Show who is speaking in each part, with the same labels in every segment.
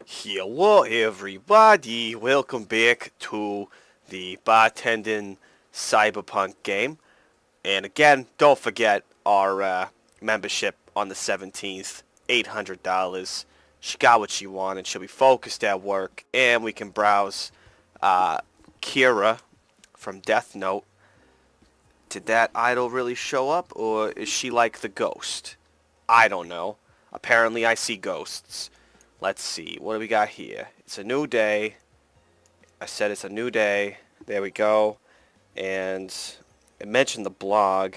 Speaker 1: Hello everybody, welcome back to the bartending cyberpunk game. And again, don't forget our membership on the 17th, $800. She got what she wanted, she'll be focused at work, and we can browse Kira from Death Note. Did that idol really show up, or is she like the ghost? I don't know. Apparently I see ghosts. Let's see. What do we got here? It's a new day. I said it's a new day. There we go. And it mentioned the blog.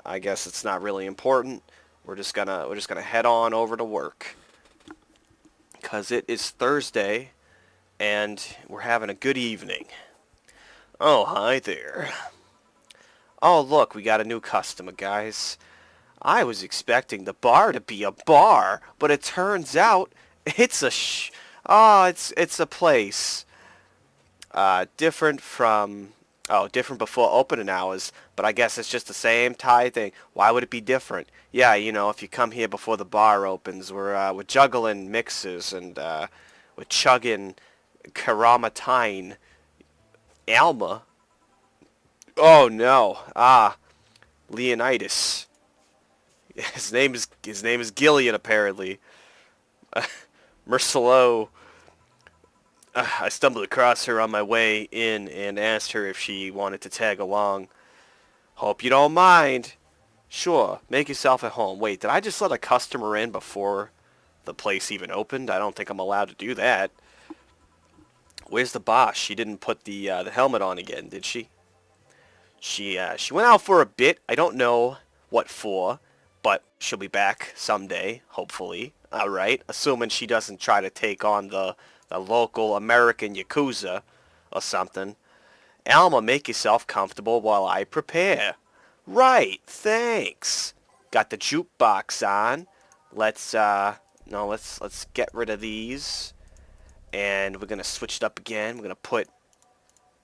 Speaker 1: I guess it's not really important. We're just gonna head on over to work. 'Cause it is Thursday and we're having a good evening. Oh, hi there. Oh, look, we got a new customer, guys. I was expecting the bar to be a bar, but it turns out it's a it's a place. Different from different before opening hours, but I guess it's just the same Thai thing. Why would it be different? Yeah, you know, if you come here before the bar opens, we're juggling mixes and we're chugging Karamatine. Alma. Oh no. Leonidas. His name is Gillian apparently. Mercelo. I stumbled across her on my way in and asked her if she wanted to tag along. Hope you don't mind. Sure, make yourself at home. Wait, did I just let a customer in before the place even opened? I don't think I'm allowed to do that. Where's the boss? She didn't put the helmet on again, did she? She went out for a bit. I don't know what for, but she'll be back someday, hopefully. Alright, assuming she doesn't try to take on the local American Yakuza or something. Alma, make yourself comfortable while I prepare. Right, thanks. Got the jukebox on. Let's get rid of these. And we're gonna switch it up again. We're gonna put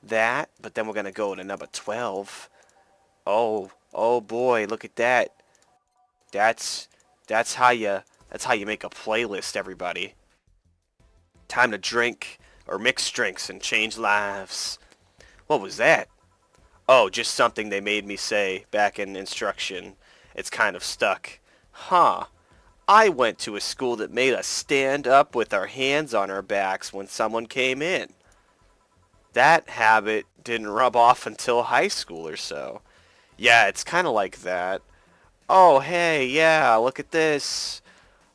Speaker 1: that, but then we're gonna go to number 12. Oh boy, look at that. That's how you make a playlist, everybody. Time to drink or mix drinks and change lives. What was that? Oh, just something they made me say back in instruction. It's kind of stuck. Huh. I went to a school that made us stand up with our hands on our backs when someone came in. That habit didn't rub off until high school or so. Yeah, it's kind of like that. Oh, hey, yeah, look at this.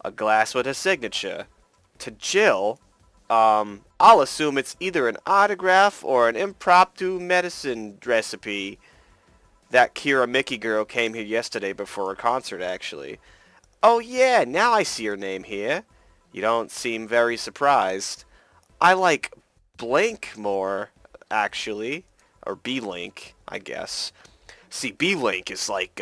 Speaker 1: A glass with a signature. To Jill, I'll assume it's either an autograph or an impromptu medicine recipe. That Kira Mickey girl came here yesterday before a concert, actually. Oh yeah, now I see her name here. You don't seem very surprised. I like Blink more, actually. Or B-Link, I guess. See, B-Link is like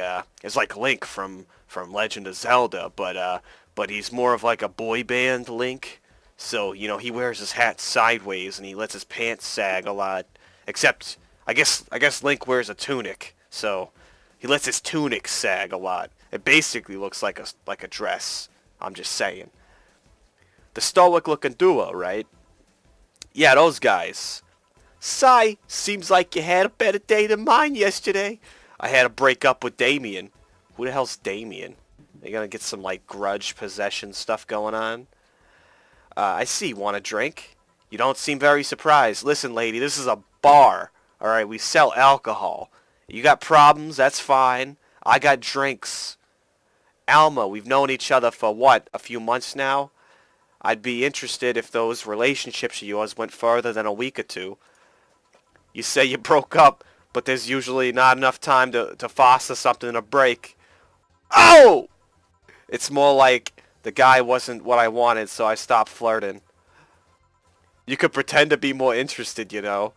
Speaker 1: Link from Legend of Zelda, but he's more of like a boy band Link. So, you know, he wears his hat sideways and he lets his pants sag a lot. Except, I guess Link wears a tunic, so he lets his tunic sag a lot. It basically looks like a dress. I'm just saying. The stoic-looking duo, right? Yeah, those guys. Sigh, seems like you had a better day than mine yesterday. I had to break up with Damien. Who the hell's Damien? They gonna get some, like, grudge possession stuff going on? I see. Want a drink? You don't seem very surprised. Listen, lady, this is a bar. Alright, we sell alcohol. You got problems? That's fine. I got drinks. Alma, we've known each other for, what, a few months now? I'd be interested if those relationships of yours went further than a week or two. You say you broke up, but there's usually not enough time to foster something to break. Oh! It's more like the guy wasn't what I wanted, so I stopped flirting. You could pretend to be more interested, you know.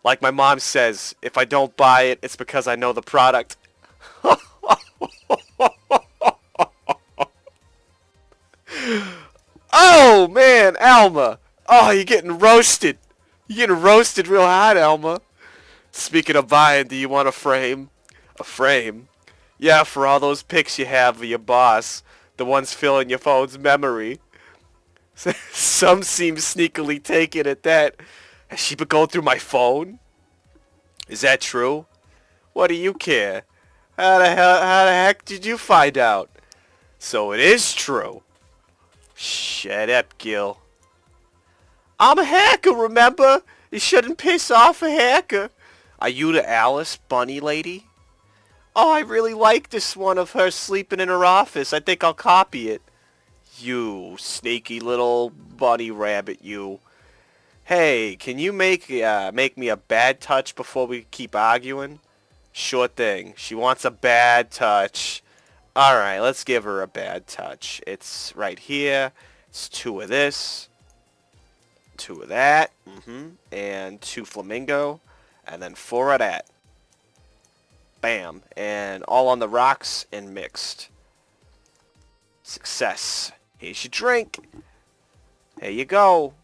Speaker 1: Like my mom says, if I don't buy it, it's because I know the product. Oh, man, Alma. Oh, you're getting roasted. You're getting roasted real hot, Alma. Speaking of buying, do you want a frame? A frame? Yeah, for all those pics you have of your boss. The ones filling your phone's memory. Some seem sneakily taken at that. Has she been going through my phone? Is that true? What do you care? How the heck did you find out? So it is true. Shut up, Gil. I'm a hacker, remember? You shouldn't piss off a hacker. Are you the Alice bunny lady? Oh, I really like this one of her sleeping in her office. I think I'll copy it. You sneaky little bunny rabbit, you. Hey, can you make me a bad touch before we keep arguing? Sure thing. She wants a bad touch. Alright, let's give her a bad touch. It's right here. It's 2 of this. 2 of that. And 2 flamingo. And then 4 of that. Bam. And all on the rocks and mixed. Success. Here's your drink. There you go.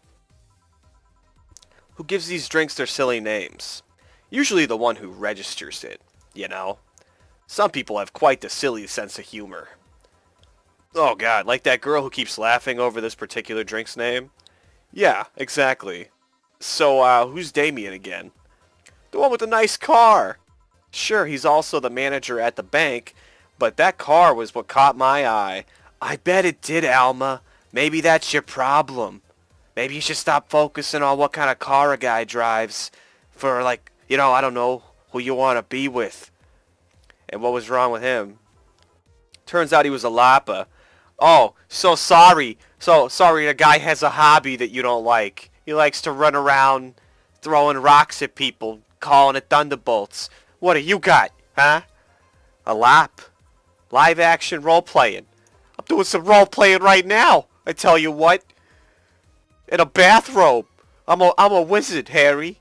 Speaker 1: Who gives these drinks their silly names? Usually the one who registers it, you know? Some people have quite the silly sense of humor. Oh god, like that girl who keeps laughing over this particular drink's name? Yeah, exactly. So, who's Damien again? The one with the nice car! Sure, he's also the manager at the bank, but that car was what caught my eye. I bet it did, Alma. Maybe that's your problem. Maybe you should stop focusing on what kind of car a guy drives for, like, you know, I don't know, who you want to be with. And what was wrong with him? Turns out he was a lapper. Oh, so sorry. So sorry, the guy has a hobby that you don't like. He likes to run around throwing rocks at people, calling it thunderbolts. What do you got, huh? A lap. Live action role playing. I'm doing some role playing right now, I tell you what. In a bathrobe. I'm a wizard, Harry.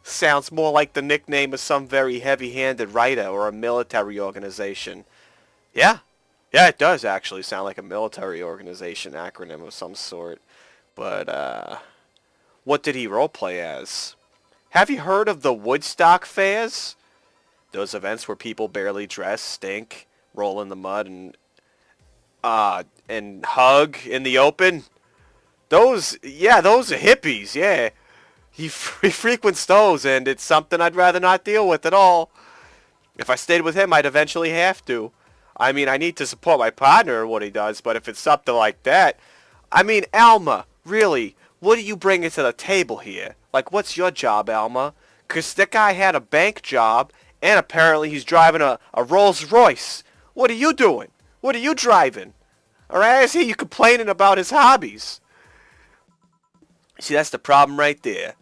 Speaker 1: Sounds more like the nickname of some very heavy-handed writer or a military organization. Yeah. Yeah, it does actually sound like a military organization acronym of some sort. But, what did he roleplay as? Have you heard of the Woodstock fairs? Those events where people barely dress, stink, roll in the mud, and hug in the open? Those are hippies, yeah. He frequents those, and it's something I'd rather not deal with at all. If I stayed with him, I'd eventually have to. I mean, I need to support my partner in what he does, but if it's something like that... I mean, Alma, really, what are you bringing to the table here? Like, what's your job, Alma? 'Cause that guy had a bank job, and apparently he's driving a Rolls Royce. What are you doing? What are you driving? Alright, I see you complaining about his hobbies. See, that's the problem right there.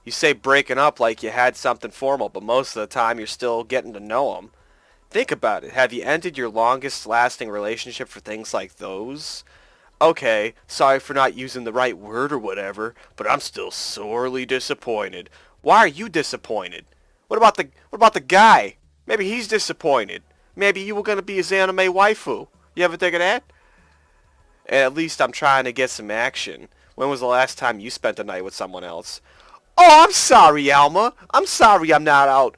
Speaker 1: You say breaking up like you had something formal, but most of the time you're still getting to know him. Think about it. Have you ended your longest lasting relationship for things like those? Okay, sorry for not using the right word or whatever, but I'm still sorely disappointed. Why are you disappointed? What about the guy? Maybe he's disappointed. Maybe you were gonna be his anime waifu. You ever think of that? And at least I'm trying to get some action. When was the last time you spent a night with someone else? Oh, I'm sorry, Alma. I'm sorry I'm not out,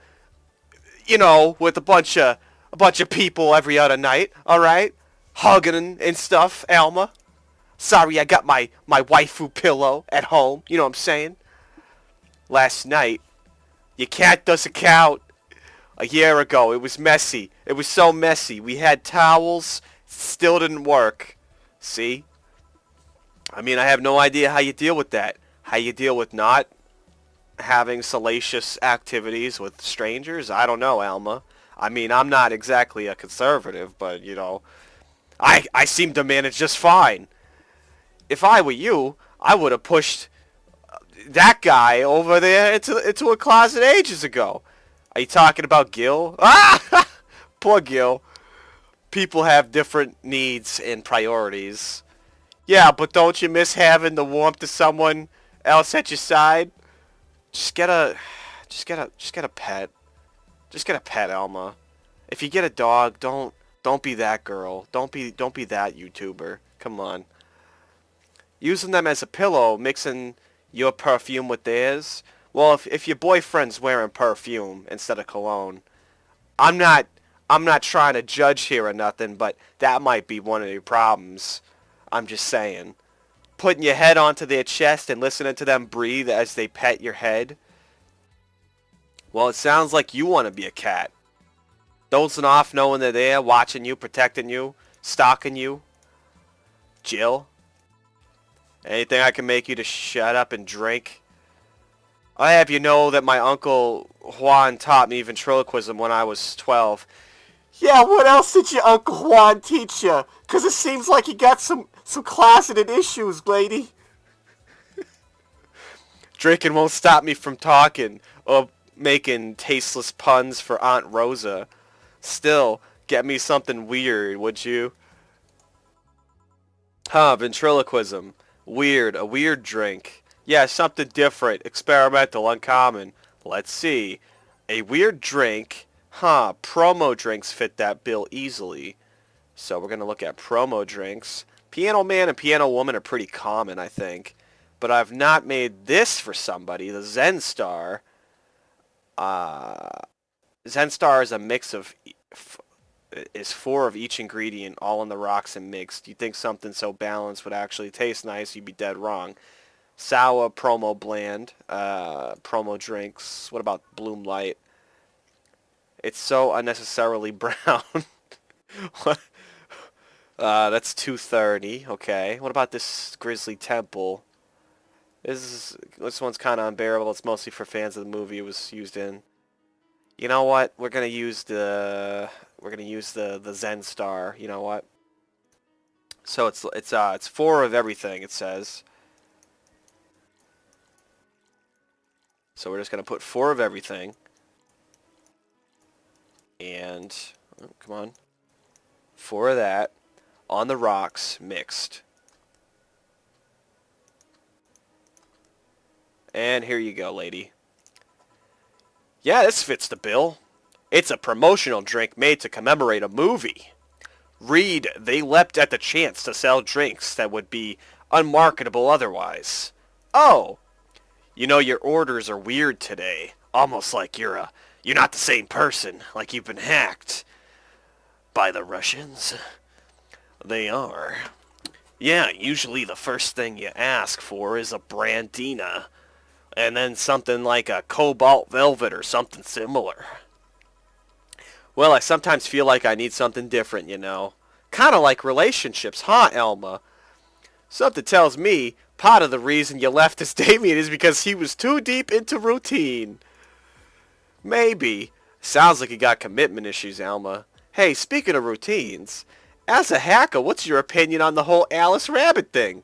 Speaker 1: you know, with a bunch of people every other night, alright? Hugging and stuff, Alma. Sorry I got my waifu pillow at home, you know what I'm saying? Last night, your cat doesn't count. A year ago, it was messy. It was so messy. We had towels, still didn't work. See? I mean, I have no idea how you deal with that. How you deal with not having salacious activities with strangers? I don't know, Alma. I mean, I'm not exactly a conservative, but, you know, I seem to manage just fine. If I were you, I would have pushed that guy over there into a closet ages ago. Are you talking about Gil? Ah! Poor Gil. People have different needs and priorities. Yeah, but don't you miss having the warmth of someone else at your side? Just get a pet. Just get a pet, Alma. If you get a dog, don't be that girl. Don't be that YouTuber. Come on. Using them as a pillow, mixing your perfume with theirs. Well, if your boyfriend's wearing perfume instead of cologne, I'm not trying to judge here or nothing, but that might be one of your problems. I'm just saying. putting your head onto their chest and listening to them breathe as they pet your head? Well, it sounds like you want to be a cat. Dozing off knowing they're there, watching you, protecting you, stalking you. Jill? Anything I can make you to shut up and drink? I have you know that my uncle Juan taught me ventriloquism when I was 12. Yeah, what else did your Uncle Juan teach you? 'Cause it seems like you got some closeted issues, lady. Drinking won't stop me from talking or making tasteless puns for Aunt Rosa. Still, get me something weird, would you? Huh, ventriloquism. Weird, a weird drink. Yeah, something different, experimental, uncommon. Let's see. A weird drink. Huh, promo drinks fit that bill easily. So we're going to look at promo drinks. Piano Man and Piano Woman are pretty common, I think. But I've not made this for somebody, the Zen Star. Zen Star is a mix of... is 4 of each ingredient, all on the rocks and mixed. You'd think something so balanced would actually taste nice, you'd be dead wrong. Sour promo blend, promo drinks. What about Bloom Light? It's so unnecessarily brown. What? That's 230. Okay. What about this Grizzly Temple? This one's kind of unbearable. It's mostly for fans of the movie it was used in. You know what? We're gonna use the Zen Star. You know what? So it's 4 of everything. It says. So we're just gonna put 4 of everything. And oh, come on, 4 of that on the rocks mixed. And here you go, lady. Yeah, this fits the bill. It's a promotional drink made to commemorate a movie. Read, they leapt at the chance to sell drinks that would be unmarketable otherwise. Oh, you know your orders are weird today. Almost like you're not the same person, like you've been hacked. By the Russians? They are. Yeah, usually the first thing you ask for is a Brandina. And then something like a Cobalt Velvet or something similar. Well, I sometimes feel like I need something different, you know. Kind of like relationships, huh, Elma? Something tells me part of the reason you left this Damien is because he was too deep into routine. Maybe. Sounds like you got commitment issues, Alma. Hey, speaking of routines, as a hacker, what's your opinion on the whole Alice Rabbit thing?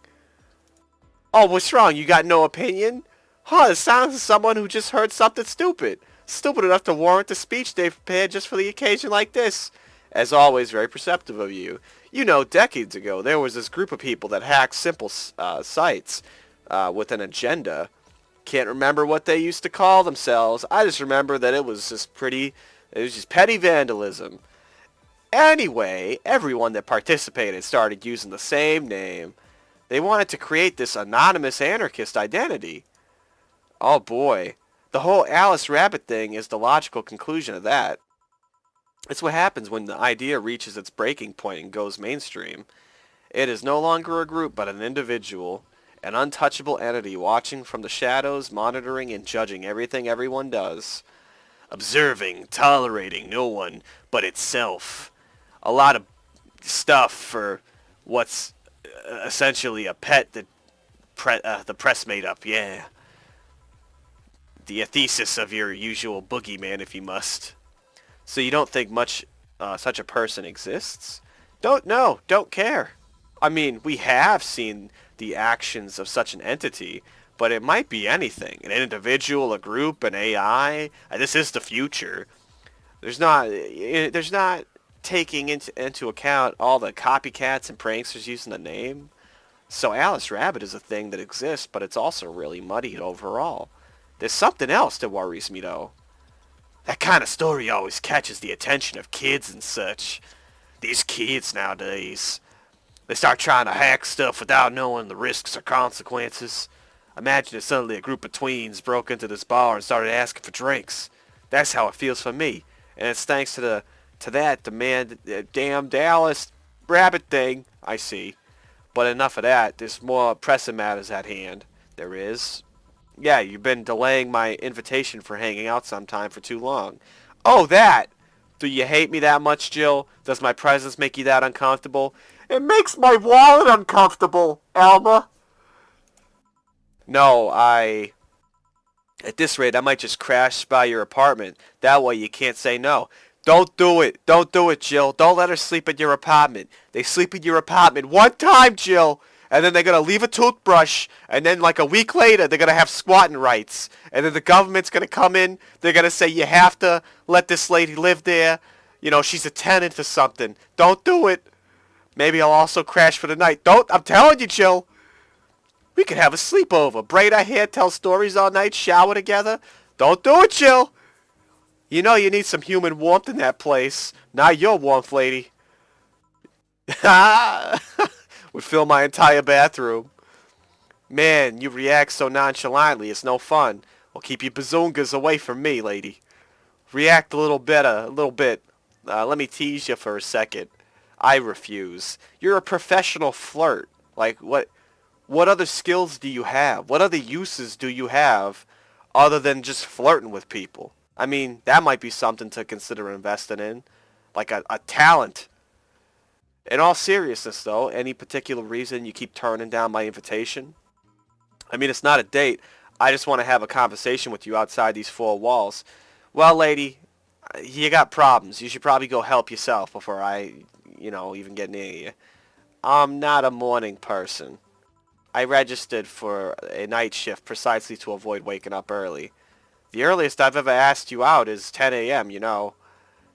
Speaker 1: Oh, what's wrong? You got no opinion? Huh, it sounds like someone who just heard something stupid. Stupid enough to warrant the speech they prepared just for the occasion like this. As always, very perceptive of you. You know, decades ago, there was this group of people that hacked simple sites with an agenda. Can't remember what they used to call themselves. I just remember that it was just petty vandalism. Anyway, everyone that participated started using the same name. They wanted to create this anonymous anarchist identity. Oh boy, the whole Alice Rabbit thing is the logical conclusion of that. It's what happens when the idea reaches its breaking point and goes mainstream. It is no longer a group but an individual, an untouchable entity watching from the shadows, monitoring and judging everything everyone does. Observing, tolerating no one but itself. A lot of stuff for what's essentially a pet that the press made up, yeah. The thesis of your usual boogeyman, if you must. So you don't think much such a person exists? Don't know, don't care. I mean, we have seen the actions of such an entity, but it might be anything. An individual, a group, an AI. This is the future. There's not taking into account all the copycats and pranksters using the name. So Alice Rabbit is a thing that exists, but it's also really muddied overall. There's something else that worries me, though. That kind of story always catches the attention of kids and such. These kids nowadays, they start trying to hack stuff without knowing the risks or consequences. Imagine if suddenly a group of tweens broke into this bar and started asking for drinks. That's how it feels for me. And it's thanks to that damn Dallas Rabbit thing, I see. But enough of that. There's more pressing matters at hand. There is. Yeah, you've been delaying my invitation for hanging out sometime for too long. Oh, that! Do you hate me that much, Jill? Does my presence make you that uncomfortable? It makes my wallet uncomfortable, Alma. No, At this rate, I might just crash by your apartment. That way you can't say no. Don't do it. Don't do it, Jill. Don't let her sleep in your apartment. They sleep in your apartment one time, Jill. And then they're going to leave a toothbrush. And then like a week later, they're going to have squatting rights. And then the government's going to come in. They're going to say, you have to let this lady live there. You know, she's a tenant or something. Don't do it. Maybe I'll also crash for the night. Don't. I'm telling you, Jill. We could have a sleepover. Braid our hair, tell stories all night, shower together. Don't do it, Jill. You know you need some human warmth in that place. Not your warmth, lady. Would fill my entire bathroom. Man, you react so nonchalantly. It's no fun. Well, keep your bazoongas away from me, lady. React a little better, a little bit. Let me tease you for a second. I refuse. You're a professional flirt. Like, what other skills do you have? What other uses do you have other than just flirting with people? I mean, that might be something to consider investing in. Like a talent. In all seriousness, though, any particular reason you keep turning down my invitation? I mean, it's not a date. I just want to have a conversation with you outside these four walls. Well, lady, you got problems. You should probably go help yourself before I, even get near you. I'm not a morning person. I registered for a night shift precisely to avoid waking up early. The earliest I've ever asked you out is 10 a.m.,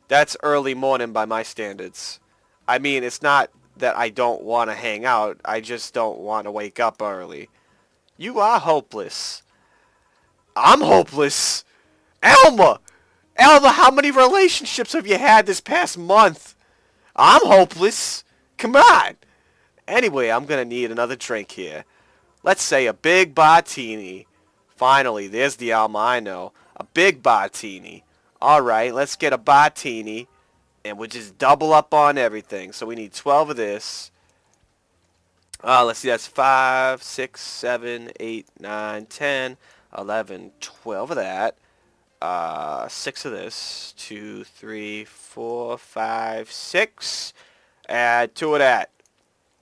Speaker 1: That's early morning by my standards. I mean, it's not that I don't want to hang out. I just don't want to wake up early. You are hopeless. I'm hopeless? Alma! Alma, how many relationships have you had this past month? I'm hopeless. Come on. Anyway, I'm going to need another drink here. Let's say a big Batini. Finally, there's the Alma I know. A big Batini. Alright, let's get a Batini. And we'll just double up on everything. So we need 12 of this. Let's see, that's 5, 6, 7, 8, 9, 10, 11, 12 of that. 6 of this. 2, 3, 4, 5, 6. Add 2 of that.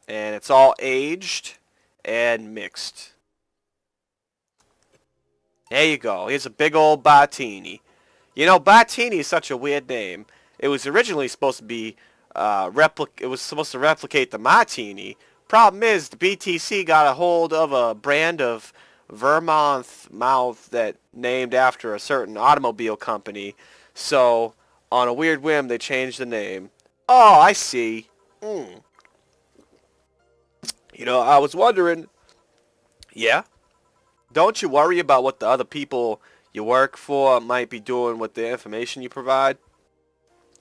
Speaker 1: And it's all aged and mixed. There you go. Here's a big old Batini. Batini is such a weird name. It was originally supposed to be it was supposed to replicate the Martini. Problem is, the BTC got a hold of a brand of Vermouth mouth that named after a certain automobile company. So, on a weird whim, they changed the name. Oh, I see. I was wondering. Yeah? Don't you worry about what the other people you work for might be doing with the information you provide?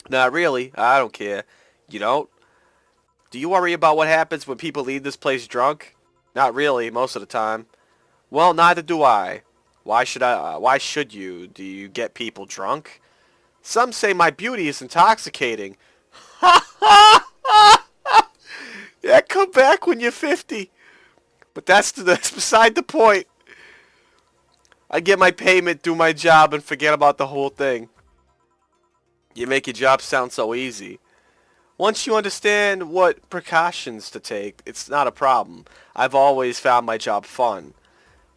Speaker 1: Not really. I don't care. You don't? Do you worry about what happens when people leave this place drunk? Not really, most of the time. Well, neither do I. Why should you? Do you get people drunk? Some say my beauty is intoxicating. Yeah, come back when you're 50. But that's beside the point. I get my payment, do my job, and forget about the whole thing. You make your job sound so easy. Once you understand what precautions to take, it's not a problem. I've always found my job fun.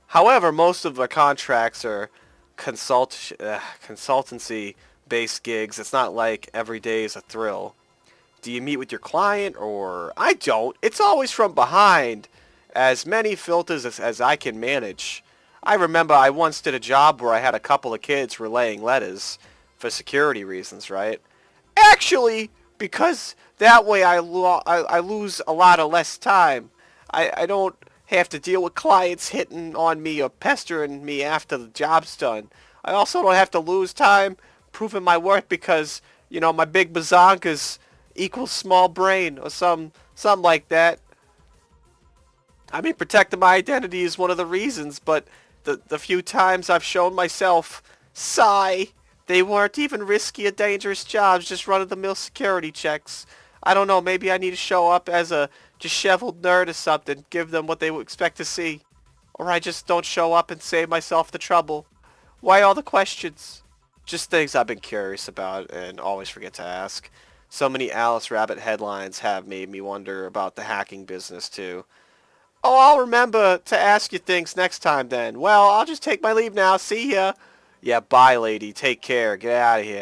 Speaker 1: However, most of the contracts are consultancy-based gigs. It's not like every day is a thrill. Do you meet with your client, or... I don't. It's always from behind. As many filters as I can manage. I remember I once did a job where I had a couple of kids relaying letters. For security reasons, right? Actually, because that way I lose a lot of less time. I don't have to deal with clients hitting on me or pestering me after the job's done. I also don't have to lose time proving my worth because, my big bazonkas equals small brain or something like that. I mean, protecting my identity is one of the reasons, but the few times I've shown myself, sigh, they weren't even risky or dangerous jobs, just run-of-the-mill security checks. I don't know, maybe I need to show up as a disheveled nerd or something, give them what they would expect to see. Or I just don't show up and save myself the trouble. Why all the questions? Just things I've been curious about and always forget to ask. So many Alice Rabbit headlines have made me wonder about the hacking business too. Oh, I'll remember to ask you things next time then. Well, I'll just take my leave now. See ya. Yeah, bye, lady. Take care. Get out of here.